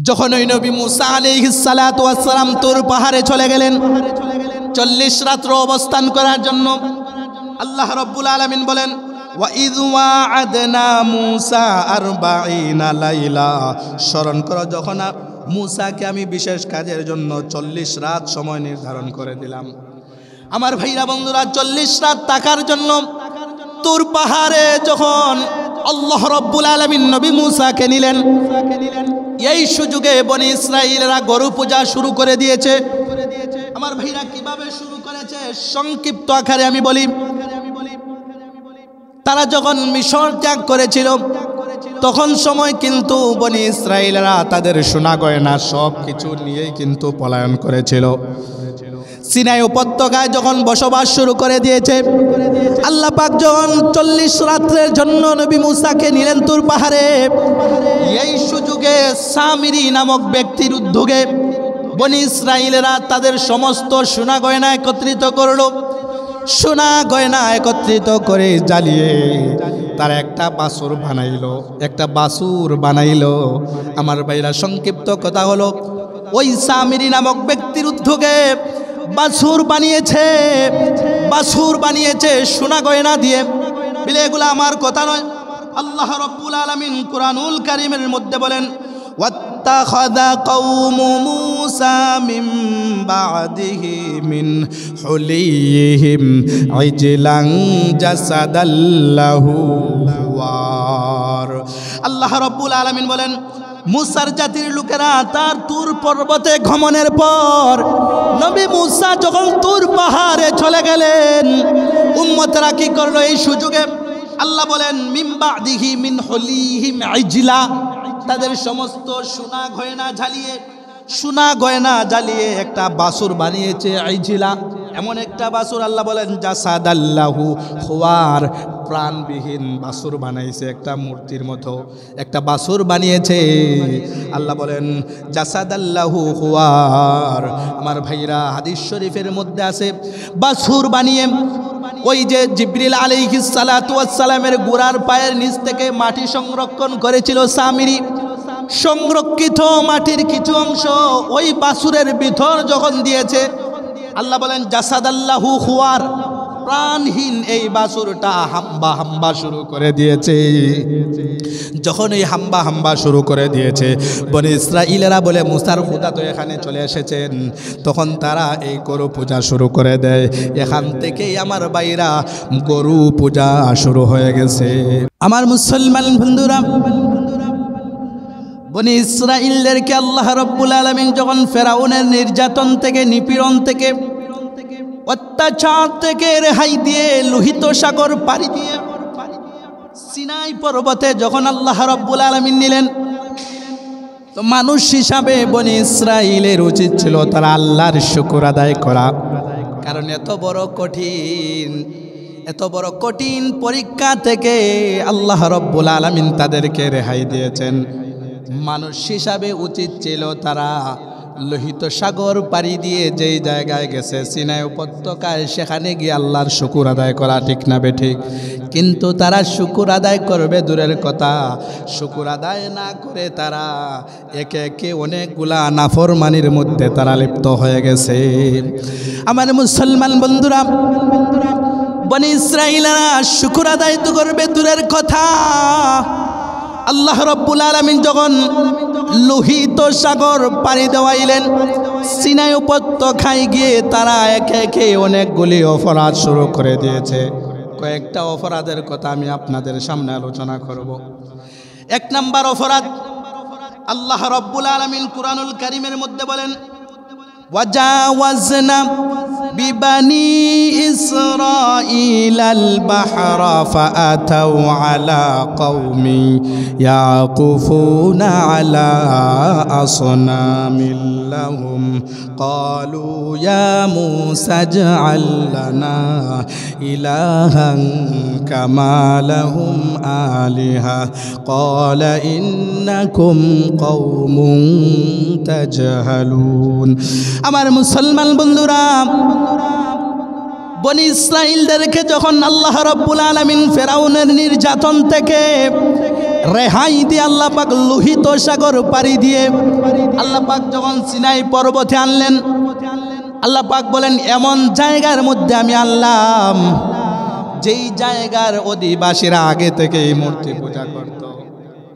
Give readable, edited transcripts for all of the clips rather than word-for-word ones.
যখন ওই নবী মুসা আলাইহিস সালাতু ওয়াস সালাম তুর পাহাড়ে চলে গেলেন 40 রাত্র অবস্থান করার জন্য, আল্লাহ রাব্বুল আলামিন বলেন ওয়াইয ওয়া'আদনা মুসা 40 লাইলা, স্মরণ করো যখন মুসাকে আমি বিশেষ কাজের জন্য 40 রাত সময় নির্ধারণ করে দিলাম। আমার ভাইরা বন্ধুরা, 40 রাত থাকার জন্য তুর পাহাড়ে যখন আল্লাহ রাব্বুল আলামিন নবী মুসাকে নিলেন, এই সুযোগে বনি ইসরাইলরা গরু পূজা শুরু করে দিয়েছে। আমার ভাইরা কিভাবে শুরু করেছে সংক্ষিপ্ত আকারে আমি বলি। তারা যখন মিশর ত্যাগ করেছিল তখন সময় কিন্তু বনি ইসরাইলরা তাদের সোনা গয়না সব কিছু নিয়েই কিন্তু পলায়ন করেছিল। সিনাই উপত্যকায় যখন বসবাস শুরু করে দিয়েছে, আল্লাহ পাক যখন 40 রাত্রের জন্য নবী মুসাকে নিলেন তুর পাহাড়ে, এই সুযোগে সামিরি নামক ব্যক্তির উদ্যোগে বনি ইসরাইলেরা তাদের সমস্ত সোনা গয়না একত্রিত করল। সোনা গয়না একত্রিত করে জ্বালিয়ে তারা একটা বাছুর বানাইলো। আমার ভাইরা, সংক্ষিপ্ত কথা হলো, ওই সামিরি নামক ব্যক্তির উদ্যোগে বাছুর বানিয়েছে সোনা গয়না দিয়ে। বিলে এগুলো আমার কথা নয়, আল্লাহ রাব্বুল আলামিন কুরআনুল কারীমের মধ্যে বলেন ওয়াত্তাখাযা কওমু মূসা মিন বা'দিহি মিন হুলিয়িহিম ইজলান জাসাদাল্লাহু খুওয়ার। আল্লাহ রাব্বুল আলামিন বলেন মুসার জাতির লোকেরা তার তুর পর্বতে গমনের পর নবী মুসা যখন তুর পাহাড়ে চলে গেলেন, উম্মতরা কি করলো এই সুযোগে? আল্লাহ বলেন মিন বা'দিহি মিন হুলিহিম ইজলা, তাদের সমস্ত সোনা গয়না জ্বালিয়ে একটা বাছুর বানিয়েছে। ইজলা এমন একটা বাছুর, আল্লাহ বলেন জাসাদাল্লাহু খুওয়ার, প্রাণবিহীন বাছুর বানাইছে, একটা মূর্তির মতো একটা বাছুর বানিয়েছে। আল্লাহ বলেন জাসাদাল্লাহু খুওয়ার। আমার ভাইরা, হাদিস শরীফের মধ্যে আছে বাছুর বানিয়ে ওই যে জিবরিল আলাইহিস সালাতু ওয়াস সালামের গোড়ার পায়ের নিচ থেকে মাটি সংরক্ষণ করেছিল সামিরি, সংরক্ষিত মাটির কিছু অংশ ওই বাছুরের ভিতর যখন দিয়েছে, আল্লাহ বলেন জাসাদাল্লাহু খুওয়ার, প্রাণহীন এই বাছুরটা হাম্বা শুরু করে দিয়েছে। যখন এই হাম্বা শুরু করে দিয়েছে, বনি ইসরাইলেরা বলে মুসার খোদা তো এখানে চলে এসেছেন, তখন তারা এই গরু পূজা শুরু করে দেয়। এখান থেকেই আমার ভাইরা গরু পূজা শুরু হয়ে গেছে। আমার মুসলমান বন্ধুরা, বনি ইসরাইলদেরকে আল্লাহ রাব্বুল আলামিন যখন ফেরাউনের নির্যাতন থেকে, নিপীড়ন থেকে, অত্যাচার থেকে রেহাই দিয়ে লোহিত সাগর পাড়ি দিয়ে সিনাই পর্বতে যখন আল্লাহ রাব্বুল আলামিন নিলেন, তো মানুষ হিসাবে বনি ইসরাইলের উচিত ছিল তারা আল্লাহর শুকর আদায় করা। কারণ এত বড় কঠিন পরীক্ষা থেকে আল্লাহ রাব্বুল আলামিন তাদেরকে রেহাই দিয়েছেন। মানুষ হিসাবে উচিত ছিল তারা লোহিত সাগর পাড়ি দিয়ে যেই জায়গায় গেছে সিনাই উপত্যকায়, সেখানে গিয়ে আল্লাহর শুকর আদায় করা, ঠিক না বেঠিক? কিন্তু তারা শুকর আদায় করবে দূরের কথা, শুকর আদায় না করে তারা একে একে অনেকগুলা নাফরমানির মধ্যে তারা লিপ্ত হয়ে গেছে। আমার মুসলমান বন্ধুরা, বনি ইসরাইলরা শুকর আদায় তো করবে দূরের কথা, আল্লাহ রাব্বুল আলামিন যখন লোহিত সাগর পাড়ি দেওয়াইলেন, সিনাই উপত্যকায় গিয়ে তারা একে একে অনেকগুলি অপরাধ শুরু করে দিয়েছে। কয়েকটা অপরাধের কথা আমি আপনাদের সামনে আলোচনা করব। 1 নম্বর অপরাধ, আল্লাহ রাব্বুল আলামিন কুরআনুল কারীমের মধ্যে বলেন ওয়াজাওয়াজনা বিবানি ইসরাঈলাল বাহরা ফাআতাউ আলা কওমি ইয়াকুফুনা আলা আসনামিল লাহুম ক্বালু ইয়া মূসা ইজআল লানা ইলাহান কামা লাহুম আলিহা ক্বালা ইন্নাকুম কওমুন তাজহালুন। আমার মুসলমান বন্ধুরা, বনি ইসরাইলদেরকে যখন আল্লাহ রাব্বুল আলামিন ফেরাউনের নির্যাতন থেকে রেহাই দিয়ে আল্লাহ পাক লোহিত সাগর পাড়ি দিয়ে আল্লাহ পাক যখন সিনাই পর্বতে আনলেন, আল্লাহ পাক বলেন এমন জায়গার মধ্যে আমি আনলাম যেই জায়গার অধিবাসীরা আগে থেকেই মূর্তি পূজা করত।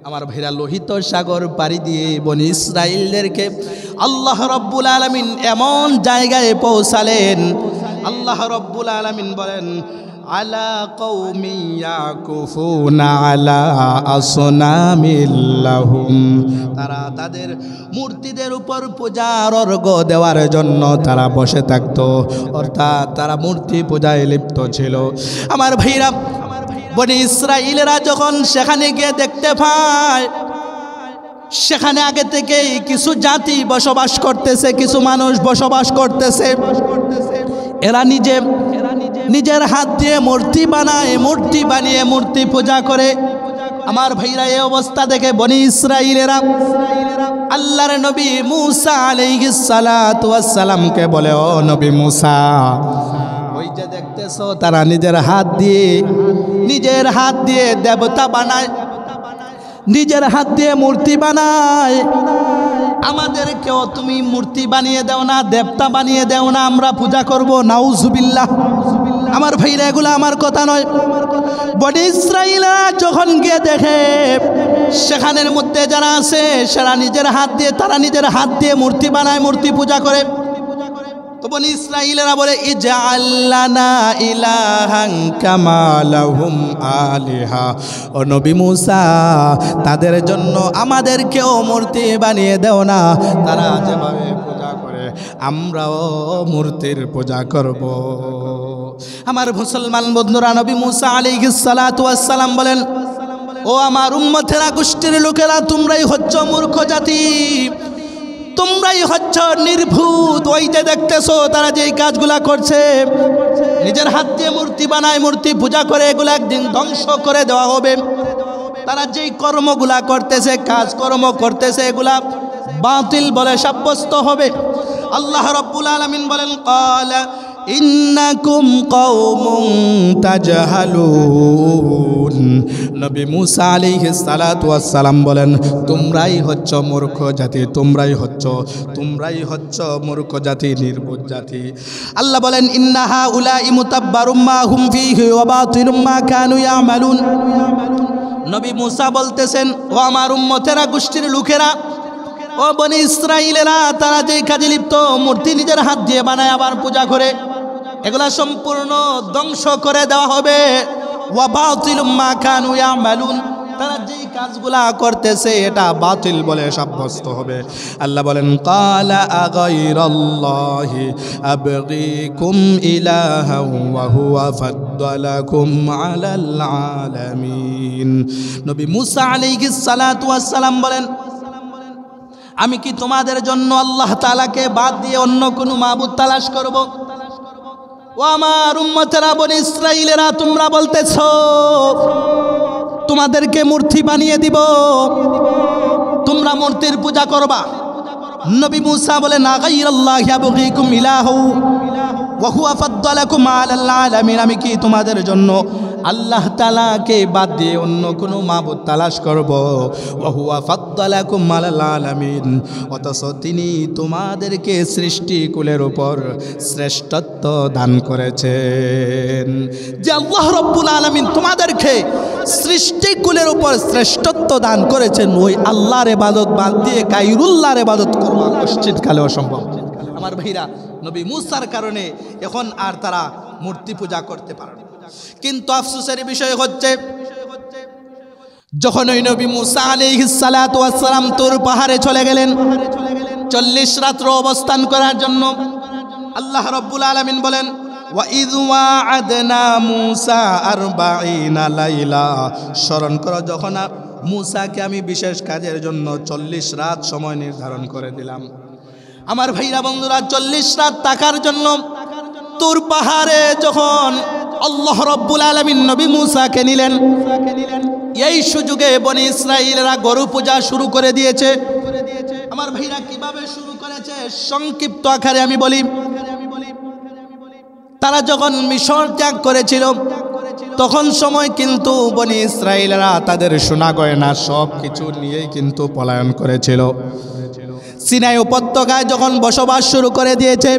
আমার ভাইরা, লোহিত সাগর পাড়ি দিয়ে বনি ইসরাইলদেরকে আল্লাহ রব্বুল আলামিন এমন জায়গায় পৌঁছালেন, আল্লাহ রব্বুল আলামিন বলেন আলা কওমি ইয়াকুফুনা আলা আসনামিল্লাহুম, তারা তাদের মূর্তিদের উপর পূজার অর্ঘ্য দেওয়ার জন্য তারা বসে থাকতো, অর্থাৎ তারা মূর্তি পূজায় লিপ্ত ছিল। আমার ভাইরা, বনি ইসরাইলেরা যখন সেখানে গিয়ে দেখতে পায় সেখানে আগে থেকেই কিছু জাতি বসবাস করতেছে, কিছু মানুষ বসবাস করতেছে, এরা নিজের হাত দিয়ে মূর্তি বানায়, মূর্তি বানিয়ে মূর্তি পূজা করে। আমার ভাইরা, এই অবস্থা দেখে বনি ইসরাইলেরা আল্লাহর নবী মুসা আলাইহিস সালাতু ওয়াস সালামকে বলে, ও নবী মুসা, ওই যে দেখতেছো তারা নিজের হাত দিয়ে দেবতা বানায়, নিজের হাত দিয়ে মূর্তি বানায়, আমাদেরকেও তুমি মূর্তি বানিয়ে দাও না, দেবতা বানিয়ে দাও না, আমরা পূজা করব। নাউজুবিল্লাহ। আমার ভাইরা, এগুলো আমার কথা নয়। বনি ইসরাইলরা যখন গিয়ে দেখে সেখানের মধ্যে যারা আছে তারা নিজের হাত দিয়ে মূর্তি বানায়, মূর্তি পূজা করে। তো বনি ইসরাইলেরা বলে ইজআল লানা ইলাহান কামা লাহুম আলিহা, ও নবী মুসা, তাদের জন্য আমাদেরকেও মূর্তি বানিয়ে দাও না, তারা যেভাবে পূজা করে আমরাও মূর্তির পূজা করব। আমার মুসলমান বন্ধুরা, নবী মুসা আলাইহিস সালাতু ওয়াস সালাম বলেন, ও আমার উম্মতেরা, গোষ্ঠীর লোকেরা, তোমরাই হচ্ছ মূর্খ জাতি, তোমরাই হচ্ছ নির্ভূত। ওই যে দেখতেছো তারা যেই কাজগুলা করছে, নিজের হাত দিয়ে মূর্তি বানায়, মূর্তি পূজা করে, এগুলো একদিন ধ্বংস করে দেওয়া হবে। তারা যেই কর্মগুলা করতেছে, কাজকর্ম করতেছে, এগুলা বাতিল বলে সাব্যস্ত হবে। আল্লাহ রাব্বুল আলামিন বলেন, ক্বালা ইন্নাকুম কওমুন তাজহালুন, নবী মুসা আলাইহিস সালাতু ওয়াস সালাম বলেন, তোমরাই হচ্ছ মূর্খ জাতি, তোমরাই হচ্ছ মূর্খ জাতি, নির্বোধ জাতি। আল্লাহ বলেন, ইন্না হাউলাই মুতাব্বারুম মা হুম ফীহি ওয়া বাতিলুম মা কানু ইয়ামালুন। নবী মুসা বলতেছেন, ও আমার উম্মতেরা, গোষ্ঠীর লোকেরা, ও বনি ইসরাইলেরা, তারা যেই কাজে লিপ্ত, মূর্তি নিজের হাত দিয়ে বানায় আবার পূজা করে, এগুলা সম্পূর্ণ ধ্বংস করে দেওয়া হবে। ওয়া বাতিলুম মা কানু ইয়ামালুন, তারা যেই কাজগুলা করতেছে এটা বাতিল বলে সাব্যস্ত হবে। আল্লাহ বলেন, ক্বালা আগাইরাল্লাহি আবগীকুম ইলাহান ওয়া হুয়া ফাদ্দালাকুম আলাল আলামিন। নবী মুসা আলাইহিস সালাতু ওয়াস সালাম বলেন, আমি কি তোমাদের জন্য আল্লাহ তাআলাকে বাদ দিয়ে অন্য কোনো মাবুদ তালাশ করব? ও আমার উম্মতেরা, বনি ইসরাইলেরা, তোমরা বলতেছো তোমাদেরকে মূর্তি বানিয়ে দিব, তোমরা মূর্তির পূজা করবা। নবী মুসা বলেন, আগাইরাল্লাহি আবগীকুম ইলাহু ওয়া হুয়া ফাদ্দালাকুম আলাল আলামিন, আমি কি তোমাদের জন্য আল্লাহ তাআলাকে বাদ দিয়ে অন্য কোনো মাবুদ তালাশ করব? ওয়া হুয়া ফাদ্দালাকুম আলাল আলামিন, অথচ তিনি তোমাদেরকে সৃষ্টিকুলের উপর শ্রেষ্ঠত্ব দান করেছেন। যে আল্লাহ রাব্বুল আলামিন তোমাদেরকে সৃষ্টিকুলের উপর শ্রেষ্ঠত্ব দান করেছেন, ওই আল্লাহর ইবাদত বাদ দিয়ে গায়রুল্লাহর ইবাদত করবা মসজিদ কালে অসম্ভব। আমার ভাইরা, নবী মুসার কারণে এখন আর তারা মূর্তি পূজা করতে পারে না। কিন্তু আফসোসের বিষয় হচ্ছে, যখন ওই নবী মুসা আলাইহিস সালাতু ওয়াস সালাম তুর পাহাড়ে চলে গেলেন 40 রাত্র অবস্থান করার জন্য, আল্লাহ রাব্বুল আলামিন বলেন, ওয়া ইয ওয়া'আদনা মুসা 40 লাইলা, স্মরণ করো যখন মুসাকে আমি বিশেষ কাজের জন্য 40 রাত সময় নির্ধারণ করে দিলাম। আমার ভাইরা বন্ধুরা, 40 রাত থাকার জন্য তুর পাহাড়ে যখন আল্লাহ রাব্বুল আলামিন নবী মুসাকে নিলেন, এই সুযোগে বনি ইসরাইলরা গরু পূজা শুরু করে দিয়েছে। আমার ভাইরা, কিভাবে শুরু করেছে সংক্ষিপ্ত আকারে আমি বলি। তারা যখন মিশর ত্যাগ করেছিল, তখন সময় কিন্তু বনি ইসরাইলরা তাদের সোনা গয়না সব কিছু নিয়েই কিন্তু পলায়ন করেছিল। সিনাই উপত্যকায় যখন বসবাস শুরু করে দিয়েছে,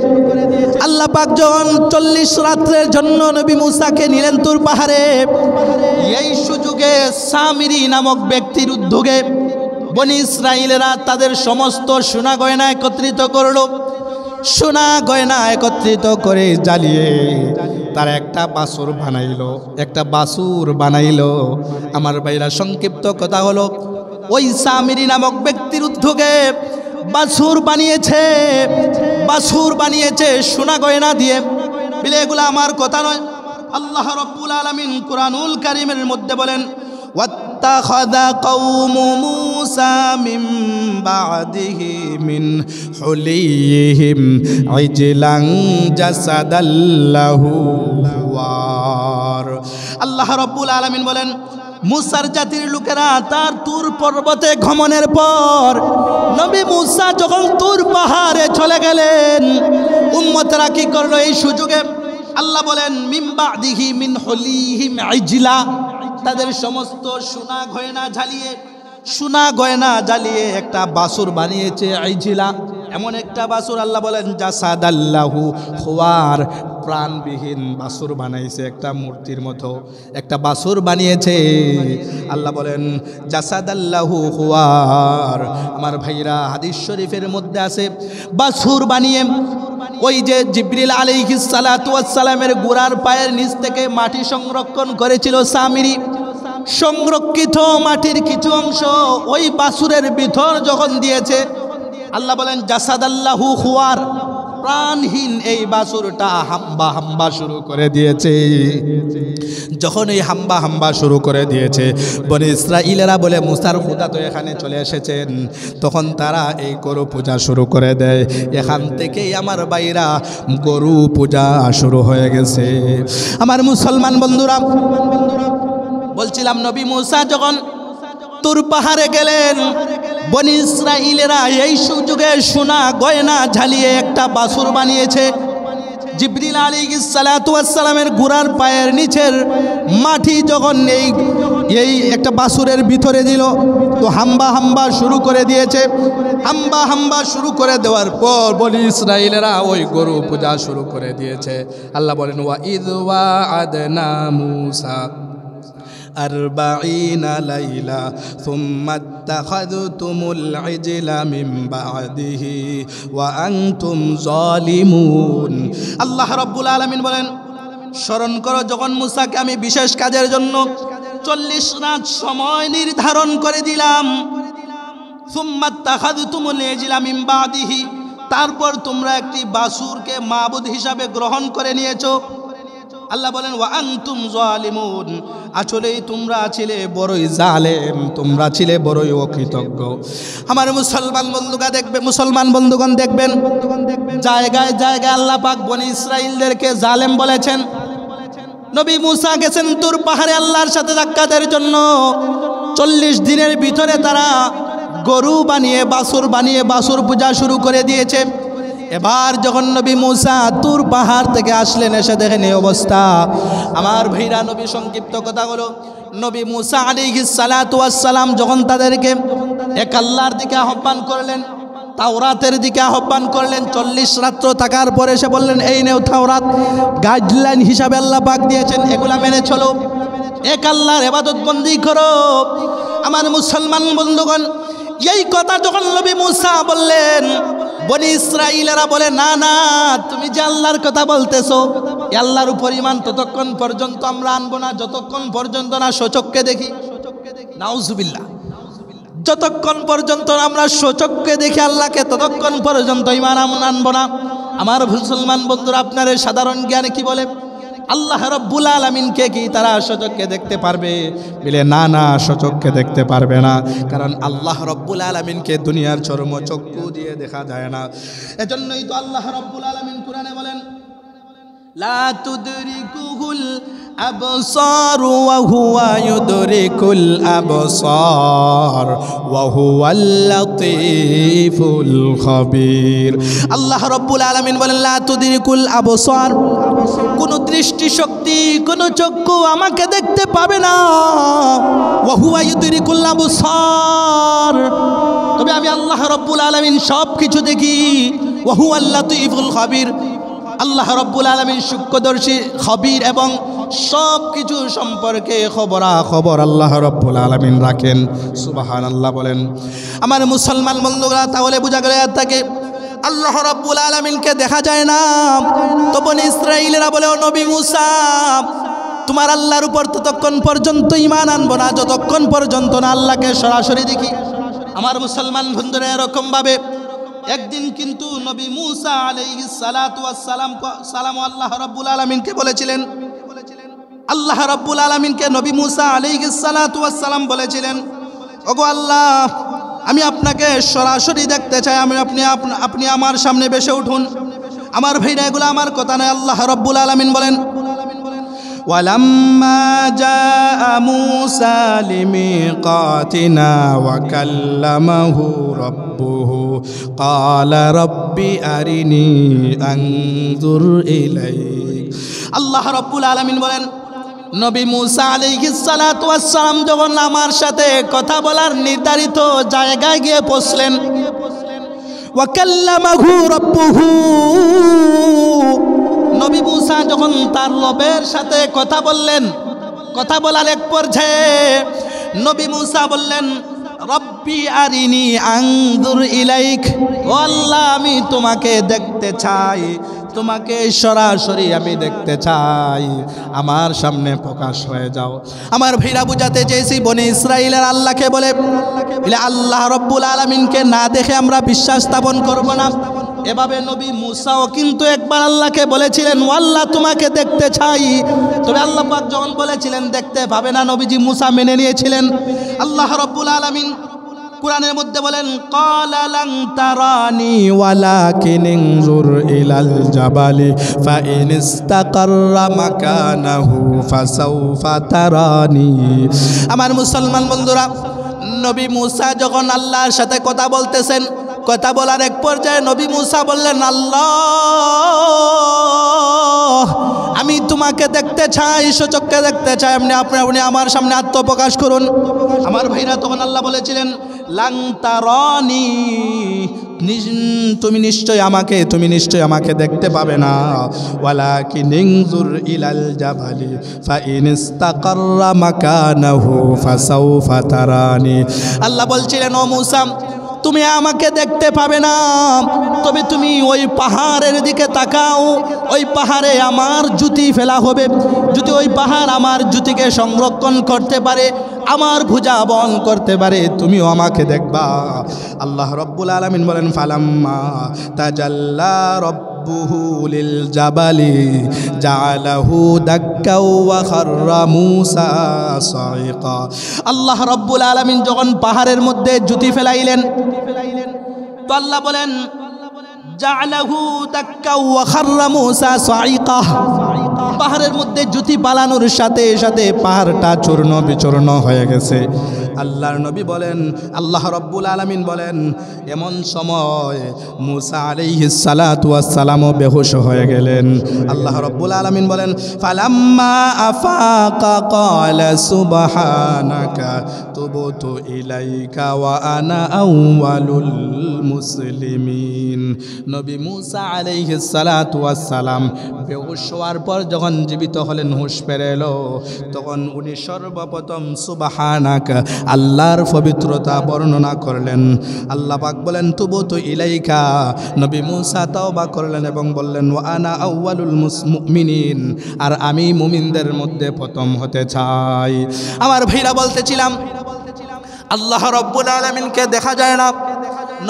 আল্লাহ পাক যখন 40 রাত্রের জন্য নবী মুসাকে নিলেন তুর পাহাড়ে, এই সুযোগে সামিরি নামক ব্যক্তির উদ্যোগে বনি ইসরাইলেরা তাদের সমস্ত সোনা গয়না একত্রিত করলো। সোনা গয়না একত্রিত করে জ্বালিয়ে তারা একটা বাসুর বানাইলো। আমার ভাইরা, সংক্ষিপ্ত কথা হলো, ওই সামিরি নামক ব্যক্তির উদ্যোগে বাসুর বানিয়েছে সোনা গয়না দিয়ে। বিলে এগুলো আমার কথা নয়, আল্লাহ রাব্বুল আলামিন কুরআনুল কারীমের মধ্যে বলেন, ওয়াত্তাখাযা কওমু মূসা মিন বা'দিহি মিন হুলিয়িহিম ইজলান জাসাদাল্লাহু খুওয়ার। আল্লাহ রাব্বুল আলামিন বলেন, মুসার জাতির লোকেরা তার তুর পর্বতে গমনের পর নবী মুসা যখন তুর পাহাড়ে চলে গেলেন, উম্মতরা কি করলো এই সুযোগে? আল্লাহ বলেন, মিন বা'দিহি মিন হুলিহিম ইজলা, তাদের সমস্ত সোনা গয়না জ্বালিয়ে একটা বাসুর বানিয়েছে ইজলা, এমন একটা বাসুর। আল্লাহ বলেন জাসাদাল্লাহু খুওয়ার, প্রাণবিহীন বাসুর বানাইছে, একটা মূর্তির মতো একটা বাসুর বানিয়েছে। আল্লাহ বলেন জাসাদাল্লাহু খুওয়ার। আমার ভাইরা, হাদিস শরীফের মধ্যে আছে, বাসুর বানিয়ে ওই যে জিবরিল আলাইহিস সালাতু ওয়াস সালামের গোড়ার পায়ের নিচ থেকে মাটি সংরক্ষণ করেছিল সামিরি, সংরক্ষিত মাটির কিছু অংশ ওই বাসুরের ভিতর যখন দিয়েছে, আল্লাহ বলেন জাসাদাল্লাহু খুওয়ার, প্রাণহীন এই বাসুরটা হাম্বা শুরু করে দিয়েছে। যখন এই হাম্বা শুরু করে দিয়েছে, বনি ইসরাইলেরা বলে মুসার খোদা তো এখানে চলে এসেছেন, তখন তারা এই গরু পূজা শুরু করে দেয়। এখান থেকেই আমার ভাইরা গরু পূজা শুরু হয়ে গেছে। আমার মুসলমান বন্ধুরা, বলছিলাম নবী মুসা যখন তুর পাহাড়ে গেলেন, বনি ইসরাইলেরা এই সুযোগে সোনা গয়না ঝালিয়ে একটা বাসুর বানিয়েছে। জিবরিল আলাইহিস সালাতু ওয়াস সালামের গোড়ার পায়ের নিচের মাটি যখন এই একটা বাসুরের ভিতরে দিল, তো হাম্বা শুরু করে দিয়েছে। হাম্বা শুরু করে দেওয়ার পর বনি ইসরাইলেরা ওই গরু পূজা শুরু করে দিয়েছে। আল্লাহ বলেন, ওয়া ইয ওয়া'আদনা মূসা 40 লাইলা সুম্মা আত্তাখাযতুমুল ইজলা মিন বা'দিহি ওয়া আনতুম যালিমুন। আল্লাহ রাব্বুল আলামিন বলেন, স্মরণ করো যখন মুসাকে আমি বিশেষ কাজের জন্য 40 রাত সময় নির্ধারণ করে দিলাম। সুম্মা আত্তাখাযতুমুল ইজলা মিন বা'দিহি, তারপর তোমরা একটি বাসুরকে মাবুদ হিসাবে গ্রহণ করে নিয়েছো। আল্লাহ বলেন, ওয়া আনতুম যালিমুন, আসলেই তোমরা ছিলে বড়ই জালেম, তোমরা ছিলে বড়ই অকৃতজ্ঞ। আমার মুসলমান বন্ধুগণ দেখবেন, জায়গায় জায়গায় আল্লাহ পাক বনি ইসরাইলদেরকে জালেম বলেছেন। নবী মুসা গেছেন তুর পাহাড়ে আল্লাহর সাথে সাক্ষাতের জন্য। 40 দিনের ভিতরে তারা গরু বানিয়ে বাসুর পূজা শুরু করে দিয়েছে। এবার যখন নবী মুসা তুর পাহাড় থেকে আসলেন, এসে দেখেন এই অবস্থা। আমার ভাইরা, নবী সংক্ষিপ্ত কথা হলো, নবী মুসা আলাইহিস সালাতু ওয়াস সালাম যখন তাদেরকে এক আল্লাহর দিকে আহ্বান করলেন, তাওরাতের দিকে আহ্বান করলেন, 40 রাত্র থাকার পরে এসে বললেন, এই নেও তাওরাত, গাইডলাইন হিসাবে আল্লাহ পাক দিয়েছেন, এগুলা মেনে চলো, এক আল্লাহর ইবাদত বন্দেগী করো। আমার মুসলমান বন্ধুগণ, এই কথা যখন নবী মুসা বললেন, বনি ইসরাইলেরা বলে, না তুমি যে আল্লাহর কথা বলতেছো, আল্লাহর উপর ঈমান ততক্ষণ পর্যন্ত আমরা আনবো না যতক্ষণ পর্যন্ত না স্বচক্ষে দেখি। নাউজুবিল্লাহ, যতক্ষণ পর্যন্ত আমরা স্বচক্ষে দেখি আল্লাহকে ততক্ষণ পর্যন্ত ঈমান আনবো না। আমার মুসলমান বন্ধুরা, আপনার সাধারণ জ্ঞানে কি বলে, আল্লাহ রাব্বুল আলামিনকে কি তারা স্বচক্ষে দেখতে পারবে? বলে না, স্বচক্ষে দেখতে পারবে না, কারণ আল্লাহ রাব্বুল আলামিনকে দুনিয়ার চর্মচক্ষু দিয়ে দেখা যায় না। এজন্যই তো আল্লাহ রাব্বুল আলামিন কুরআনে বলেন, লা তুদরিকুহুল الأبصار وهو يدرك الأبصار وهو اللطيف الخبير আল্লাহ রাব্বুল আলামিন বলেন লা তুদরিকুল আবসার, কোন দৃষ্টি শক্তি কোন চক্ষু আমাকে দেখতে পাবে না। ওয়া হুয়া ইউদরিকুল আবসার, তবে আমি আল্লাহ রাব্বুল আলামিন সব কিছু দেখি। ওয়া হুয়াল লাতীফুল খাবীর, আল্লাহ রাব্বুল আলামিন সূক্ষ্মদর্শী, খবীর এবং সব কিছু সম্পর্কে খবর আল্লাহ রাব্বুল আলামিন রাখেন। সুবহানাল্লাহ বলেন। আমার মুসলমান বন্ধুরা, তাহলে বোঝা গেল থাকে আল্লাহ রাব্বুল আলামিনকে দেখা যায় না। তো বনি ইসরাঈলেরা বলে, ও নবী মুসা, তোমার আল্লাহর উপর ততক্ষণ পর্যন্ত ঈমান আনবো না যতক্ষণ পর্যন্ত না আল্লাহকে সরাসরি দেখি। আমার মুসলমান বন্ধুরা, এরকম ভাবে একদিন কিন্তু নবী মুসা আলাইহিস সালাতু ওয়াস সালাম আল্লাহ রাব্বুল আলামিনকে বলেছিলেন, আল্লাহ রাব্বুল আলামিনকে নবী মুসা আলাইহিস সালাতু ওয়াস সালাম বলেছিলেন, ওগো আল্লাহ, আমি আপনাকে সরাসরি দেখতে চাই, আপনি আমার সামনে বেশে উঠুন। আমার ভাইরা, এগুলো আমার কথা নয়। আল্লাহ রাব্বুল আলামিন বলেন, ওয়ালাম্মা জাআ মূসা লিমিকাতিনা ওয়া কাল্লামাহু রাব্বুহু ক্বালা রাব্বি আরিনি আনজুর ইলাইক। আল্লাহ রাব্বুল আলামিন বলেন, নবী মূসা আলাইহিস সালাতু ওয়াস সালাম যখন আমার সাথে কথা বলার নির্ধারিত জায়গায় গিয়ে পৌঁছলেন, ওয়া কাল্লামাহু রাব্বুহু, নবী মূসা যখন তার রবের সাথে কথা বললেন, কথা বলার এক পর্যায়ে নবী মূসা বললেন, রব্বি আরিনি আনজুর ইলাইক, ও আল্লাহ, আমি তোমাকে দেখতে চাই, তোমাকে সরাসরি আমি দেখতে চাই, আমার সামনে প্রকাশ হয়ে যাও। আমার ভাইরা, বুঝাতে চেয়েছি বনি ইসরাঈলের আল্লাহকে বলে আল্লাহ রাব্বুল আলামিনকে না দেখে আমরা বিশ্বাস স্থাপন করব না। এভাবে নবী মুসাও কিন্তু একবার আল্লাহকে বলেছিলেন, ও আল্লাহ, তোমাকে দেখতে চাই। তবে আল্লাহ পাক যখন বলেছিলেন দেখতে পাবে না, নবীজি মুসা মেনে নিয়েছিলেন। আল্লাহ রাব্বুল আলামিন কুরআনের মধ্যে বলেন, ক্বালা লান তারানি ওয়ালাকিন ইনজুর ইলাল জাবালি ফাইন ইসতাকাররা মাকানাহু ফাসাউফা তারানি। আমার মুসলমান বন্ধুরা, নবী মুসা যখন আল্লাহর সাথে কথা বলতেছেন, কথা বলার এক পর্যায়ে নবী মুসা বললেন, আল্লাহ, আমি তোমাকে দেখতে চাই, সচক্ষে দেখতে চাই, আপনি আমার সামনে আত্মপ্রকাশ করুন। আমার ভাইরা, তখন আল্লাহ বলেছিলেন, লান তারানি, তুমি নিশ্চয় আমাকে দেখতে পাবে না। ওয়ালাকিন ইনজুর ইলাল জাবালি ফাইন ইসতাকাররা মাকানাহু ফাসাউফা তারানি। আল্লাহ বলছিলেন, ও মুসা, তুমি আমাকে দেখতে পাবে না, তবে তুমি ওই পাহাড়ের দিকে তাকাও, ওই পাহাড়ে আমার জুতি ফেলা হবে। যদি ওই পাহাড় আমার জুতিকে সংরক্ষণ করতে পারে, আমার ভুজা বহন করতে পারে, তুমিও আমাকে দেখবা। আল্লাহ রাব্বুল আলামিন বলেন, ফালাম্মা তাজাল্লা রাব্বুহু লিল জাবালি জাআলাহু দাক্কাও ওয়া খাররা মূসা সাইকা। আল্লাহ রাব্বুল আলামিন যখন পাহাড়ের মধ্যে জুতি ফেলাইলেন, তো আল্লাহ বলেন, জাআলাহু দাক্কাও ওয়া খাররা মূসা সাইকা। পাহাড়ের মধ্যে জুতি পালানোর সাথে সাথে পাহাড়টা চূর্ণ বিচূর্ণ হয়ে গেছে। আল্লাহর নবী বলেন, আল্লাহ রাব্বুল আলামিন বলেন, এমন সময় মূসা আলাইহিস সালাতু ওয়াস সালামও বেহুশ হয়ে গেলেন। আল্লাহ রাব্বুল আলামিন বলেন, ফালাম্মা আফাকা ক্বালা সুবহানাকা তুবতু ইলাইকা ওয়া আনা আউয়ালুল মুসলিমিন। নবী মূসা আলাইহিস সালাতু ওয়াস সালাম বেহুশ হওয়ার পর যখন জীবিত হলেন, হুঁশ ফিরে এলো, তখন উনি সর্বপ্রথম সুবহানাকা, আল্লাহর পবিত্রতা বর্ণনা করলেন। আল্লাহ পাক বলেন, তুবতু ইলাইকা, নবী মূসা তাওবা করলেন এবং বললেন, ওয়া আনা আউয়ালুল মুমিনিন, আর আমি মুমিনদের মধ্যে প্রথম হতে চাই। আমার ভাইরা, বলতেছিলাম আল্লাহ রাব্বুল আলামিনকে দেখা যায় না।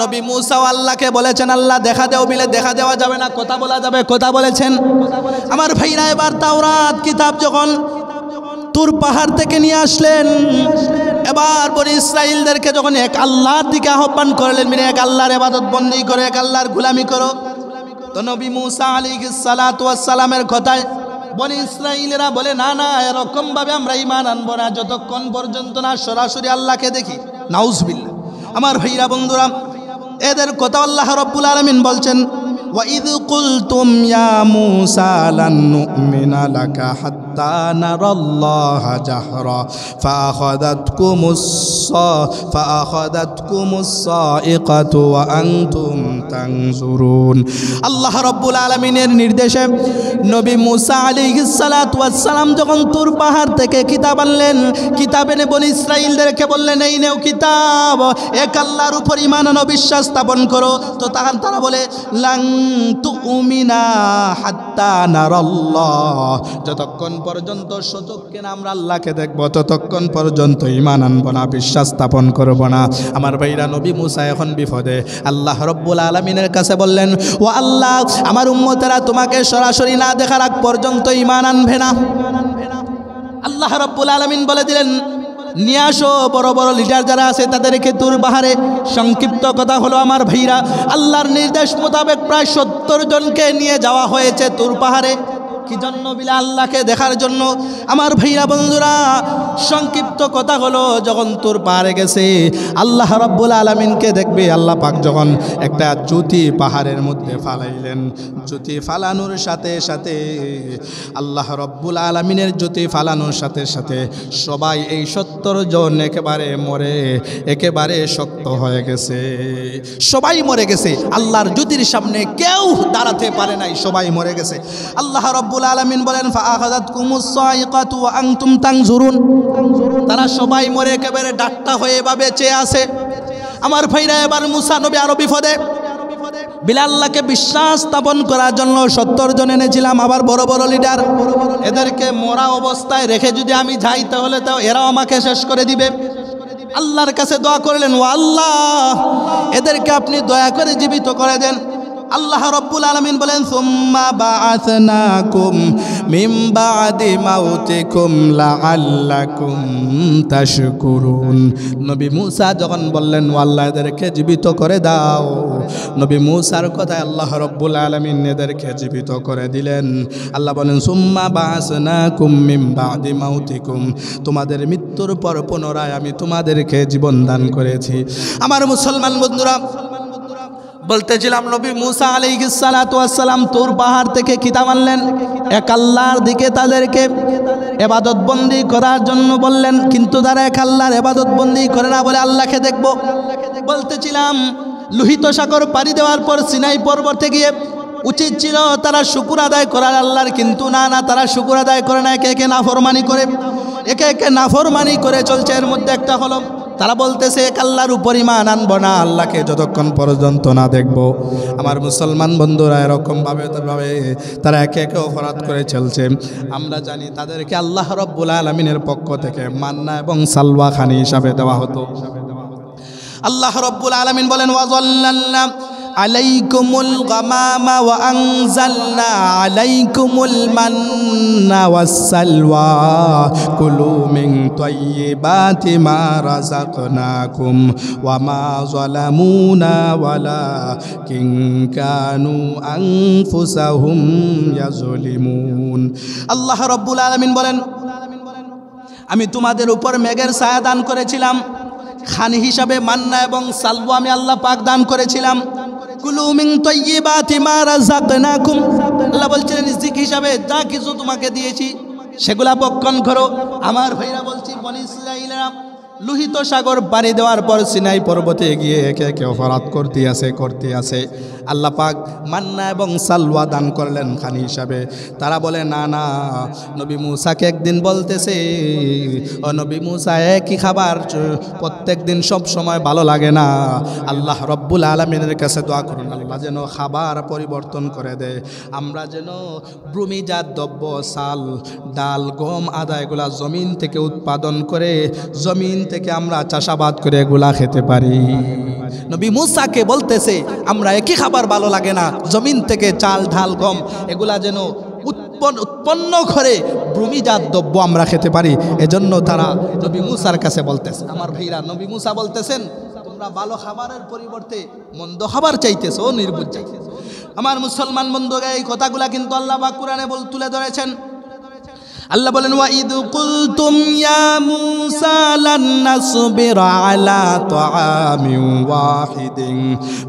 নবী মূসা আল্লাহকে বলেছেন, আল্লাহ দেখা দেও, বিলে দেখা দেওয়া যাবে না, কথা বলা যাবে, কথা বলেছেন। আমার ভাইরা, এবার তাওরাত কিতাব যখন তুর পাহাড় থেকে নিয়ে আসলেন, এবার বনি ইসরাঈলদেরকে যখন এক আল্লাহর দিকে আহ্বান করলেন, মানে এক আল্লাহর ইবাদত বন্দেগী করো, এক আল্লাহর গোলামি করো, তো নবী মূসা আলাইহিস সালাতু ওয়াস সালামের কথায় বনি ইসরাইলেরা বলে না না এরকম ভাবে আমরা ঈমান আনবো না যতক্ষণ পর্যন্ত না সরাসরি আল্লাহকে দেখি। নাউজুবিল্লাহ। আমার ভাইরা বন্ধুরা, এদের কথা আল্লাহ রাব্বুল আলামিন বলছেন, وَإِذْ قُلْتُمْ يَا مُوسَى لَن نُّؤْمِنَ لَكَ حَتَّى نَرَى اللَّهَ جَهْرًا فَأَخَذَتْكُمُ الصَّاعِقَةُ وَأَنْتُمْ تَنظُرُونَ। আল্লাহ রাব্বুল আলামিনের নির্দেশে নবী মুসা আলাইহিস সালাতু ওয়াস সালাম যখন তুর পাহাড় থেকে কিতাব আনলেন, কিতাব এনে বনি ইসরাইলদেরকে বললেন এই নেও কিতাব, এক আল্লাহর উপর ঈমান আনো, বিশ্বাস স্থাপন করো। তো তারা বলে লাং তুমিনা হাত্তা নারাল্লাহ, যতক্ষণ পর্যন্ত সচক্ষে না আমরা আল্লাহকে দেখব ততক্ষণ পর্যন্ত ঈমান আনব না, বিশ্বাস স্থাপন করব না। আমার ভাইরা, নবী মুসা এখন বিপদে। আল্লাহ রাব্বুল আলামিনের কাছে বললেন, ও আল্লাহ, আমার উম্মতেরা তোমাকে সরাসরি না দেখার আগ পর্যন্ত ঈমান আনবে না। আল্লাহ রাব্বুল আলামিন বলে দিলেন, নিয়ে আসো বড় বড় লিডার যারা আছে তাদেরকে তুর পাহাড়ে। সংক্ষিপ্ত কথা হলো আমার ভাইরা, আল্লাহর নির্দেশ মোতাবেক প্রায় 70 জনকে নিয়ে যাওয়া হয়েছে তুর পাহাড়ে। কি জন্য? বিলা আল্লাহকে দেখার জন্য। আমার ভাইরা বন্ধুরা, সংক্ষিপ্ত কথা হলো যখন তুর পাহাড়ে গেছে আল্লাহ রাব্বুল আলামিনকে দেখবে, আল্লাহ পাক যখন একটা জ্যোতি পাহাড়ের মধ্যে ফালাইলেন, জ্যোতি ফালানোর সাথে সাথে আল্লাহ রাব্বুল আলামিনের জ্যোতি ফালানোর সাথে সাথে সবাই এই 70 জন একেবারে মরে, একেবারে শক্ত হয়ে গেছে, সবাই মরে গেছে। আল্লাহর জ্যোতির সামনে কেউ দাঁড়াতে পারে নাই, সবাই মরে গেছে। আল্লাহ রাব্বুল আলামিন বলেন, ফাআখাযাতকুমুস সাইকাতু ওয়া আনতুম তানজুরুন, তারা সবাই মরে একেবারে ডাট্টা হয়ে এভাবে চেয়ে আছে। আমার ভাইরা, এবার মুসা নবী আরো বিপদে। বিলাল্লাহকে বিশ্বাস স্থাপন করার জন্য 70 জন এনেছিলাম, আবার বড় বড় লিডার, এদেরকে মরা অবস্থায় রেখে যদি আমি যাই তাহলে তো এরাও আমাকে শেষ করে দিবে। আল্লাহর কাছে দোয়া করলেন, ও আল্লাহ, এদেরকে আপনি দয়া করে জীবিত করে দেন। আল্লাহ রাব্বুল আলামিন বলেন, সুম্মা বাআসনাকুম মিন বাদি মাউতিকুম লাআল্লাকুম তাশকুরুন। নবী মুসা যখন বললেন, ও আল্লাহ, এদেরকে জীবিত করে দাও, নবী মুসার কথায় আল্লাহ রাব্বুল আলামিন এদেরকে জীবিত করে দিলেন। আল্লাহ বলেন, সুম্মা বাআসনাকুম মিন বাদি মাউতিকুম, তোমাদের মৃত্যুর পর পুনরায় আমি তোমাদেরকে জীবন দান করেছি। আমার মুসলমান বন্ধুরা, বলতেছিলাম নবী মুসা আলাইহিস সালাতু ওয়াস সালাম তুর পাহাড় থেকে কিতাব আনলেন, এক আল্লাহর দিকে তাদেরকে ইবাদত বন্দি করার জন্য বললেন, কিন্তু তারা এক আল্লাহর ইবাদত বন্দি করে না, বলে আল্লাহকে দেখব। বলতেছিলাম লোহিত সাগর পাড়ি দেওয়ার পর সিনাই পর্বতে গিয়ে উচিত ছিল তারা শুকর আদায় করার আল্লাহর, কিন্তু না, তারা শুকর আদায় করে না, একে একে নাফরমানি করে, একে একে নাফরমানি করে চলছে। এর মধ্যে একটা হলো তারা বলতেছে এক আল্লাহর উপর ঈমান আনবো না আল্লাহকে যতক্ষণ পর্যন্ত না দেখব। আমার মুসলমান বন্ধুরা, এরকমভাবে তারা একে একে অপরাধ করে চলছে। আমরা জানি তাদেরকে আল্লাহ রাব্বুল আলামিনের পক্ষ থেকে মান্না এবং সালওয়া খানি হিসাবে দেওয়া হতো। আল্লাহ রাব্বুল আলামিন বলেন, ওয়াযাল্লালনা আলাইকুমুল গামামা ওয়া আনজালনা আলাইকুমুল মান্না ওয়াসসালওয়া কুলু মিন তাইয়্যিবাতি মা রাযাকনাকুম ওয়া মা যালামুনা ওয়ালাকিন কানু আনফুসাহুম ইয়াজলিমুন। আল্লাহ রাব্বুল আলামিন বলেন, আমি তোমাদের উপর মেঘের ছায়া দান করেছিলাম, খানি হিসাবে মান্না এবং সালওয়া আমি আল্লাহ পাক দান করেছিলাম। কুলু মিন তাইয়্যিবাতি মা রাযাকনাকুম, আল্লাহ বলছেন রিজিক হিসাবে যা কিছু তোমাকে দিয়েছি সেগুলা ভক্ষণ করো। আমার ভাইরা বলছি, বনি ইসরাঈলরা লোহিত সাগর পাড়ি দেওয়ার পর সিনাই পর্বতে গিয়ে একে একে অপরাধ করতে আছে। আল্লাহ পাক মান্না এবং সালওয়া দান করলেন খানি হিসাবে। তারা বলে না, নবী মুসাকে একদিন বলতেছে, ও নবী মুসা, একই খাবার প্রত্যেক দিন সব সময় ভালো লাগে না। আল্লাহ রাব্বুল আলামিনের কাছে দোয়া করুন, আল্লাহ যেন খাবার পরিবর্তন করে দেয়, আমরা যেন ভূমিজাত দ্রব্য, চাল, ডাল, গম, আদা এগুলা জমিন থেকে উৎপাদন করে, জমিন থেকে আমরা চাষাবাদ করে এগুলা খেতে পারি। নবী মুসাকে বলতেছে, আমরা একই খাবার ভালো লাগে না, জমিন থেকে চাল, ঢাল, গম এগুলা যেন উৎপন্ন করে ভূমিজাত দ্রব্য আমরা খেতে পারি। এজন্য তারা নবী মুসার কাছে বলতেছে। আমার ভাইরা, নবী মুসা বলতেছেন, তোমরা ভালো খাবারের পরিবর্তে মন্দ খাবার চাইতেছো, নির্বুজ চাইতেছো। আমার মুসলমান বন্ধুরা, এই কথাগুলা কিন্তু আল্লাহ পাক কুরআনে তুলে ধরেছেন। আল্লাহ বলেন ওয়াইদ কুলতুম ইয়া মূসা লান নাসবিরা আলা তাআমিন ওয়াহিদিন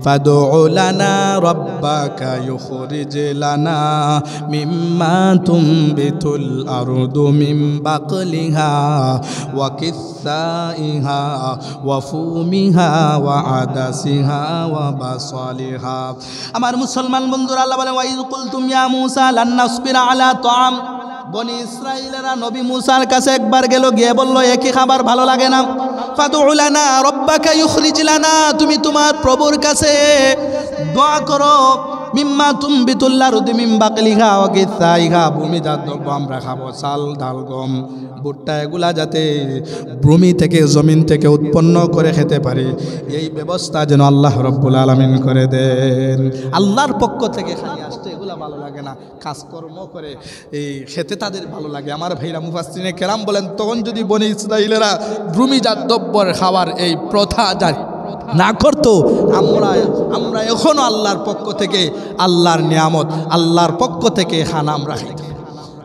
ফাদউ লানা রাব্বাকা ইখরিজ লানা মিম্মা তুমবিতুল আরদু মিন বাকলিহা ওয়া কিসাইহা ওয়া ফুমিহা ওয়া আদাসিহা ওয়া বাসালিহা। আমার মুসলমান বন্ধুরা, আল্লাহ বলেন ওয়াইদ কুলতুম ইয়া মূসা লান নাসবিরা আলা তাআম। বনি ইসরাইলেরা নবী মুসার কাছে একবার গেল, গিয়ে বলল একই খাবার ভালো লাগে না। ফাদউ লানা রাব্বাকা ইখরিজ লানা, তুমি তোমার প্রভুর কাছে দোয়া করো। মিম্মা তুমবিতুল আরদু মিন বাকলিহা ওয়া কিসাইহা, ভূমিজাত দ্রব্য আমরা খাবো, চাল ডাল গম ভুট্টা এগুলা যাতে ভূমি থেকে জমিন থেকে উৎপন্ন করে খেতে পারি, এই ব্যবস্থা যেন আল্লাহ রব্বুল আলামিন করে দেন। আল্লাহর পক্ষ থেকে খালি আসতে এগুলা ভালো লাগে না, কাজকর্ম করে এই খেতে তাদের ভালো লাগে। আমার ভাইরা মুফাসসিরিনে কেরাম বলেন, তখন যদি বনি ইসরাইলেরা ভূমিজাত দ্রব্যের খাওয়ার এই প্রথা না করতো, আমরা এখনো আল্লাহর পক্ষ থেকে আল্লাহর নিয়ামত, আল্লাহর পক্ষ থেকে খানা আমরা খাইতাম।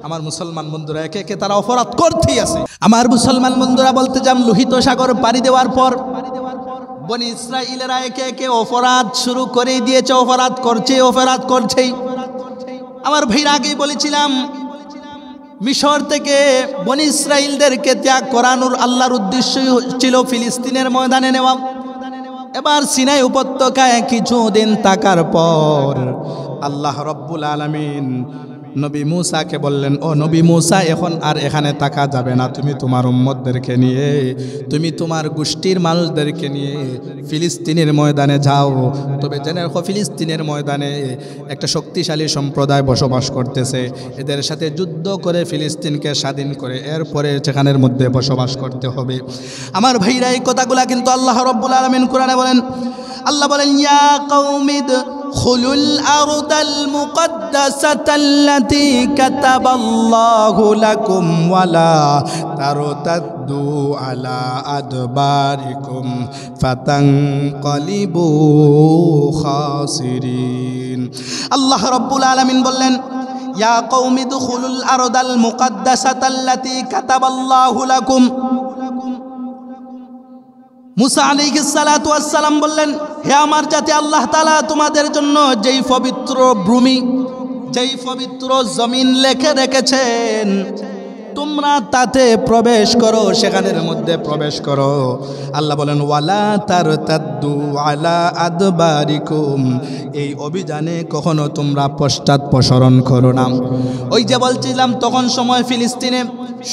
আমার মুসলমান বন্ধুরা একে একে তারা অপরাধ করতেই আছে। আমার মুসলমান বন্ধুরা বলতে যান, লোহিত সাগর পাড়ি দেওয়ার পর বনি ইসরাইলেরা একে একে অপরাধ শুরু করে দিয়েছে, অপরাধ করছেই। আমার ভাইরা আগেই বলেছিলাম, মিশর থেকে বনি ইসরাইলদেরকে ত্যাগ করানোর আল্লাহর উদ্দেশ্যই ছিল ফিলিস্তিনের ময়দানে নেওয়া। এবার সিনাই উপত্যকায় কিছুদিন থাকার পর আল্লাহ রব্বুল আলামিন নবী মূসাকে বললেন, ও নবী মূসা, এখন আর এখানে থাকা যাবে না, তুমি তোমার উম্মতদেরকে নিয়ে, তুমি তোমার গোষ্ঠীর মানুষদেরকে নিয়ে ফিলিস্তিনের ময়দানে যাও। তবে জেনে রাখো, ফিলিস্তিনের ময়দানে একটা শক্তিশালী সম্প্রদায় বসবাস করতেছে, এদের সাথে যুদ্ধ করে ফিলিস্তিনকে স্বাধীন করে এরপরে সেখানের মধ্যে বসবাস করতে হবে। আমার ভাইরা, এই কথাগুলা কিন্তু আল্লাহ রব্বুল আলামিন কোরআনে বলেন। আল্লাহ বলেন, ইয়া কওমিদ খুলুল আরদাল মুকদ্দাসাতাল্লাতী কাতাবাল্লাহু লাকুম ওয়ালা তারতাদ্দু আলা আদবারিকুম ফাতানকালিবু খাসিরিন। আল্লাহ রাব্বুল আলামিন বললেন, ইয়া কওমি দুখুলুল আরদাল মুকদ্দাসাতাল্লাতী কাতাবাল্লাহু লাকুম। মুসা আলাইহিস সালাতু ওয়াস সালাম বললেন, হে আমার জাতি, আল্লাহ তাআলা তোমাদের জন্য যেই পবিত্র ভূমি, যেই পবিত্র জমিন লেখে রেখেছেন, তোমরা তাতে প্রবেশ করো, সেখানের মধ্যে প্রবেশ করো। আল্লাহ বলেন, ওয়ালা তারতাদ্দু আলা আদবারিকুম, এই অভিযানে কখনো তোমরা পশ্চাৎপসরণ করো না। ওই যে বলছিলাম, তখন সময় ফিলিস্তিনে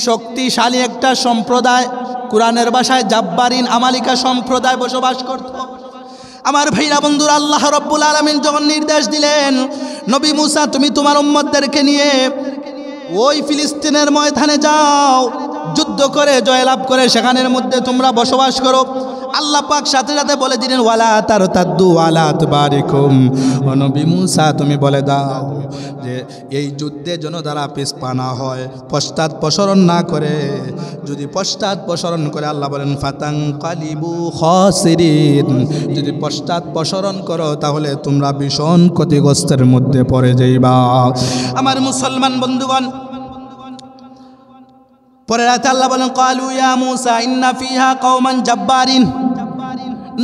শক্তিশালী একটা সম্প্রদায়, কুরআনের ভাষায় জাব্বারিন আমালিকা সম্প্রদায় বসবাস করত। আমার ভাইরা বন্ধুরা, আল্লাহ রব্বুল আলামিন যখন নির্দেশ দিলেন, নবী মুসা, তুমি তোমার উম্মতদেরকে নিয়ে ওই ফিলিস্তিনের ময়দানে যাও, যুদ্ধ করে জয়লাভ করে সেখানের মধ্যে তোমরা বসবাস করো। আল্লাহ পাক সাথে সাথে বলে দিলেন, ওয়ালা তারতাদ্দু আলা আদবারিকুম, ও নবী মুসা, তুমি বলে দাও যে এই যুদ্ধে যেন তারা পিছপা না হয়, পশ্চাৎপসরণ না করে। যদি পশ্চাৎপসরণ করে, আল্লাহ বলেন, ফাতানকালিবু খাসিরিন, যদি পশ্চাৎপসরণ করো তাহলে তোমরা ভীষণ ক্ষতিগ্রস্তের মধ্যে পড়ে যাইবা। আমার মুসলমান বন্ধুগণ, পরে রাতে আল্লাহ বলেন, ক্বালু ইয়া মূসা ইন্না ফিহা কওমান জাব্বারিন।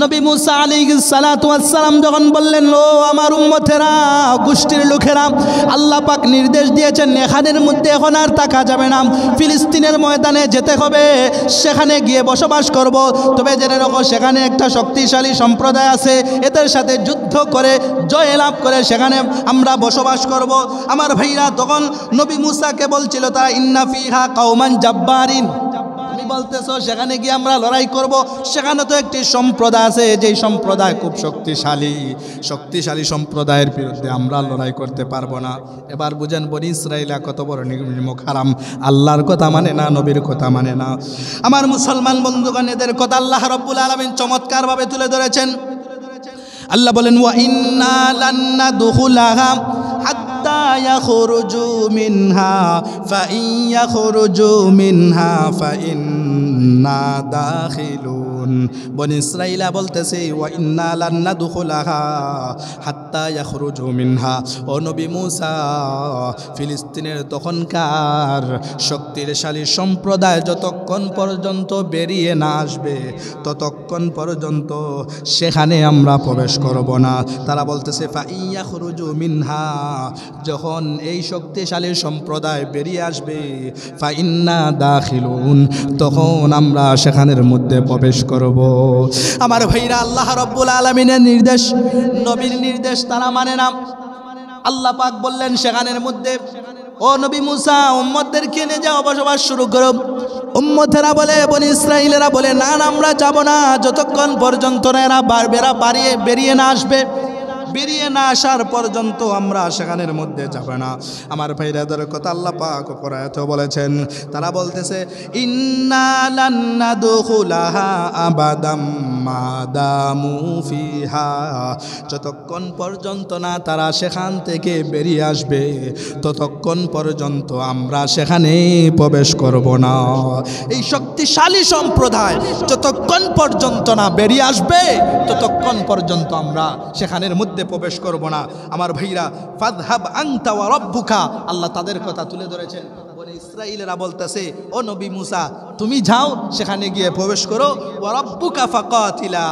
নবী মুসা আলাইহিস সালাতু ওয়াস সালাম যখন বললেন, ও আমার উম্মতেরা, গোষ্ঠীর লোকেরা, আল্লাহ পাক নির্দেশ দিয়েছেন এখানের মধ্যে এখন আর থাকা যাবে না, ফিলিস্তিনের ময়দানে যেতে হবে, সেখানে গিয়ে বসবাস করব। তবে জেনে রাখো, সেখানে একটা শক্তিশালী সম্প্রদায় আছে, এদের সাথে যুদ্ধ করে জয়লাভ করে সেখানে আমরা বসবাস করব। আমার ভাইরা, তখন নবী মুসাকে বলছিল তারা, ইন্না ফিহা কওমান জাব্বারিন, তুমি বলতেছো সেখানে গিয়ে আমরা লড়াই করব। সেখানে তো একটি সম্প্রদায় আছে, যেই সম্প্রদায় খুব শক্তিশালী সম্প্রদায়ের বিরুদ্ধে আমরা লড়াই করতে পারবো না। এবার বুঝেন, বনি ইসরাইলা কত বড় নির্মম হারাম, আল্লাহর কথা মানে না, নবীর কথা মানে না। আমার মুসলমান বন্ধুগণ, এদের কথা আল্লাহ রাব্বুল আলামিন চমৎকারভাবে তুলে ধরেছেন। আল্লাহ বলেন, ওয়া ইন্না লান নাদখুলাহা হাত্তা ইয়াখরুজু মিনহা ফাইন ইয়াখরুজু মিনহা ফাইন্না দাখিলুন। দাখিলুন। বনি ইসরাঈলা বলতেছে ওয়া ইন্না লান নাদখুলাহা হাত্তা ইয়াখরুজু মিনহা। ও নবী মূসা, ফিলিস্তিনের তখনকার শক্তিশালী সম্প্রদায় যতক্ষণ পর্যন্ত বেরিয়ে না আসবে ততক্ষণ পর্যন্ত সেখানে আমরা প্রবেশ করব না। তারা বলতেছে ফা ইয়াখরুজু মিনহা, যখন এই শক্তিশালী সম্প্রদায় বেরিয়ে আসবে ফা ইন্না দাখিলুন, তখন আমরা সেখানের মধ্যে প্রবেশ করব। আমার ভাইরা, আল্লাহ রাব্বুল আলামিনের নির্দেশ, নবীর নির্দেশ তারা মানে না। আল্লাহ পাক বললেন সেখানের মধ্যে, ও নবী মূসা উম্মতদেরকে নিয়ে যাও, বসবাস শুরু করো। উম্মতেরা বলে, বনি ইসরাঈলেরা বলে, না না আমরা যাব না যতক্ষণ পর্যন্ত এরা বেরিয়ে না আসবে। বেরিয়ে না আসার পর্যন্ত আমরা সেখানের মধ্যে যাব না। আমার ভাইরাদের কথা আল্লাহ পাক পরায়াতে বলেছেন। তারা বলতেছে ইন্না লান নাদখুলাহা আবাদাম মা দামু ফিহা, যতক্ষণ পর্যন্ত না তারা সেখান থেকে বেরিয়ে আসবে ততক্ষণ পর্যন্ত আমরা সেখানে প্রবেশ করব না। এই শক্তিশালী সম্প্রদায় যতক্ষণ পর্যন্ত না বেরিয়ে আসবে ততক্ষণ পর্যন্ত আমরা সেখানের মধ্যে প্রবেশ করব না। আমার ভাইরা, ফাযহাব আনতা ওয়া রাব্বুকা, আল্লাহ তাদের কথা তুলে ধরেছেন। বনি ইসরাঈলেরা বলতেছে, ও নবী মূসা তুমি যাও, সেখানে গিয়ে প্রবেশ করো। ওয়া রাব্বুকা ফাকাতিলা,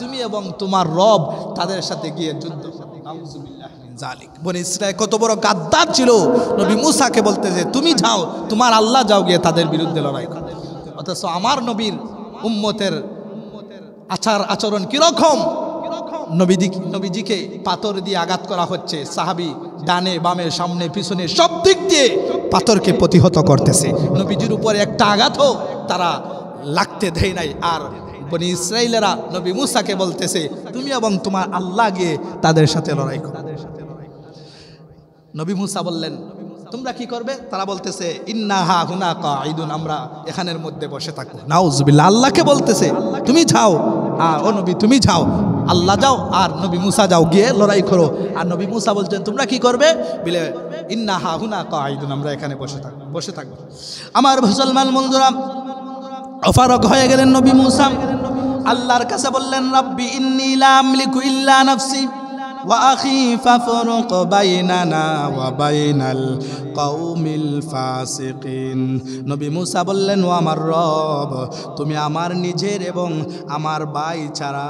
তুমি এবং তোমার রব তাদের সাথে গিয়ে যুদ্ধ করো। নাউযুবিল্লাহি মিন যালিক। বনি ইসরাঈল কত বড় গাদ্দার ছিল, নবী মূসাকে বলতেছে তুমি যাও, তোমার আল্লাহ যাও গিয়ে তাদের বিরুদ্ধে লড়াই করো। অথচ আমার নবীর উম্মতের আচরণ কিরকম? নবীজিকে পাথর দিয়ে আঘাত করা হচ্ছে, সাহাবী ডানে বামে সামনে পিছনে সব দিক দিয়ে পাথরকে প্রতিহত করতেছে, নবীজির উপরে একটা আঘাতও তারা লাগতে দেয় নাই। আর বনি ইসরাঈলেরা নবী মূসাকে বলতেছে তুমি এবং তোমার আল্লাহ গিয়ে তাদের সাথে লড়াই করো। নবী মূসা বললেন তোমরা কি করবে? তারা বলতেছে ইন্না হা হুনা কাঈদুন, আমরা এখানের মধ্যে বসে থাকবো। নাউযুবিল্লাহ, আল্লাহকে বলতেছে তুমি যাও, আর ও নবী তুমি যাও, আল্লাহ যাও আর নবী মূসা যাও, গিয়ে লড়াই করো। আর নবী মূসা বলছেন তোমরা কি করবে? বলে ইন্না হা হুনা কাঈদুন, আমরা এখানে বসে থাকবো। আমার মুসলমান বন্ধুরা, অফারক হয়ে গেলেন নবী মূসা, আল্লাহর কাছে বললেন রাব্বি ইন্নী লা আমলিকু ইল্লা নাফসি ওয়া আখি ফাফরুক বাইনানা ওয়া বাইনাল কওমিল ফাসিকিন। নবী মূসা বললেন ও আমার রব, তুমি আমার নিজের এবং আমার ভাই ছাড়া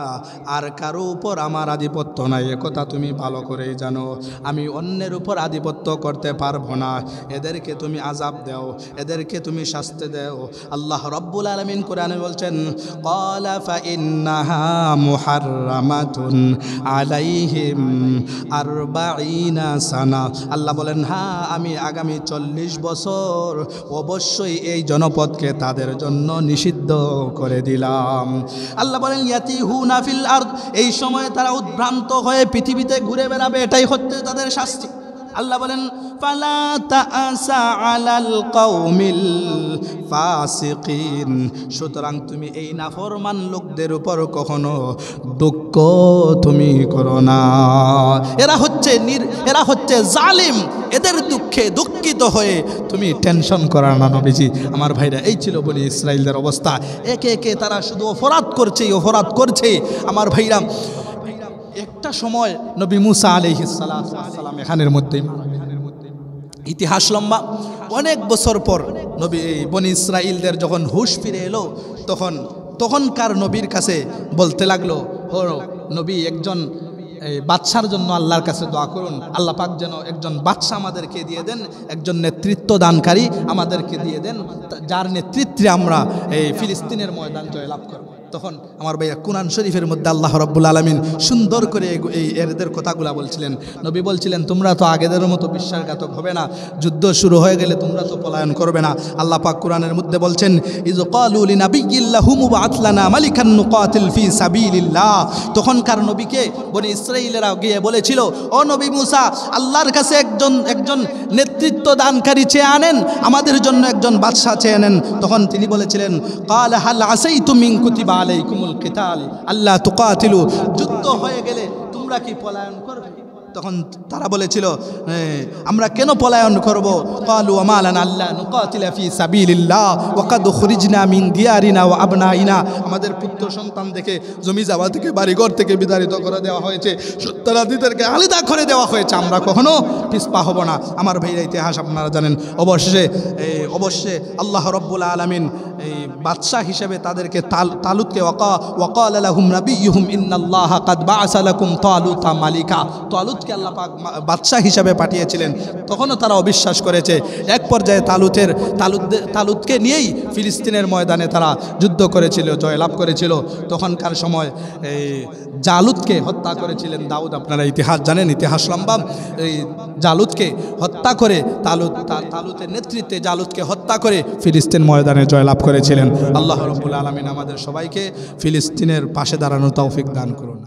আর কারো উপর আমার আধিপত্য নাই, একথা তুমি ভালো করেই জানো। আমি অন্যের উপর আধিপত্য করতে পারবো না, এদেরকে তুমি আযাব দাও, এদেরকে তুমি শাস্তি দাও। আল্লাহ রাব্বুল আলামিন কোরআনে বলছেন ক্বালা ফা ইন্নাহা মুহাররামাতুন আলাইহিম 40 সানা। আল্লাহ বলেন হ্যাঁ, আমি আগামী 40 বছর অবশ্যই এই জনপদকে তাদের জন্য নিষিদ্ধ করে দিলাম। আল্লাহ বলেন ইয়াতিহুনা ফিল আরদ, এই সময় তারা উদ্ভ্রান্ত হয়ে পৃথিবীতে ঘুরে বেড়াবে, এটাই হচ্ছে তাদের শাস্তি। আল্লাহ বলেন ফালা তাআসা আলাল কওমিল ফাসিকিন, সুতরাং তুমি এই নাফরমান লোকদের উপর কখনো দুঃখ তুমি করো না। এরা হচ্ছে জালিম, এদের দুঃখে দুঃখিত হয়ে তুমি টেনশন করা না নবীজি। আমার ভাইরা, এই ছিল বনি ইসরাঈলদের অবস্থা। একে একে তারা শুধু অপরাধ করছে। আমার ভাইরা, একটা সময় নবী মূসা আলাইহিস সালাম এখানের মধ্যেই, ইতিহাস লম্বা, অনেক বছর পর বনি ইসরাঈলদের যখন হুঁশ ফিরে এলো তখনকার নবীর কাছে বলতে লাগলো, ও নবী, একজন বাদশার জন্য আল্লাহর কাছে দোয়া করুন, আল্লাহ পাক যেন একজন বাদশা আমাদেরকে দিয়ে দেন, একজন নেতৃত্ব দানকারী আমাদেরকে দিয়ে দেন, যার নেতৃত্বে আমরা এই ফিলিস্তিনের ময়দান জয়লাভ করব। তখন আমার ভাইয়া কুরআন শরীফের মধ্যে আল্লাহ রাব্বুল আলামিন সুন্দর করে এদের কথাগুলা বলছিলেন। নবী বলছিলেন তোমরা তো আগেদের মতো বিশ্বাসঘাতক হবে না, যুদ্ধ শুরু হয়ে গেলে তোমরা তো পলায়ন করবে না। আল্লাহ পাক কুরআনের মধ্যে বলছেন ইয ক্বালু লিনাবিয়্যিল্লাহু মুবআথ লানা মালিকান নুকাতিল ফি সাবিলিল্লাহ, তখনকার নবীকে বনি ইসরাঈলেরা গিয়ে বলেছিল ও নবী মূসা, আল্লাহর কাছে একজন নেতৃত্ব দানকারী চেয়ে আনেন, আমাদের জন্য একজন বাদশা চেয়ে আনেন। তখন তিনি বলেছিলেন ক্বালা হাল আসাইতুম মিন কুতিবা আলাইকুমুল কিতাল আল্লা তুকাতিলু, যুদ্ধ হয়ে গেলে তোমরা কি পলায়ন করবে? তখন তারা বলেছিল আমরা কেন পলায়ন করব? ক্বালু ওয়া মা লানা আল্লা নুকাতিলা ফি সাবিলিল্লাহ ওয়া কাদ খুরিজনা মিন দিয়ারিনা ওয়া আবনাইনা, আমাদের পুত্র সন্তান থেকে, জমি জায়গা থেকে, বাড়িঘর থেকে বিতাড়িত করে দেওয়া হয়েছে, সন্তানাদিদেরকে আলাদা করে দেওয়া হয়েছে, আমরা কখনো পিছপা হব না। আমার ভাইরা, ইতিহাস আপনারা জানেন। অবশ্যই আল্লাহ রাব্বুল আলামিন এই বাদশাহ হিসেবে তাদেরকে তালুতকে ওয়াকাল লাহুম নাবিয়ুহুম ইন্নাল্লাহা কাদ বাআসা লাকুম তালুতা মালিকা, তালুতকে আল্লাহ পাক বাদশাহ হিসেবে পাঠিয়েছিলেন। তখনও তারা অবিশ্বাস করেছে। এক পর্যায়ে তালুতকে নিয়েই ফিলিস্তিনের ময়দানে তারা যুদ্ধ করেছিল, জয়লাভ করেছিল। তখনকার সময় এই জালুতকে হত্যা করেছিলেন দাউদ। আপনারা ইতিহাস জানেন, ইতিহাস লম্বা। এই জালুতকে হত্যা করে তালুতের নেতৃত্বে জালুতকে হত্যা করে ফিলিস্তিন ময়দানে জয়লাভ করেছিলেন। আল্লাহ রাব্বুল আলামিন আমাদের সবাইকে ফিলিস্তিনের পাশে দাঁড়ানোর তৌফিক দান করুন।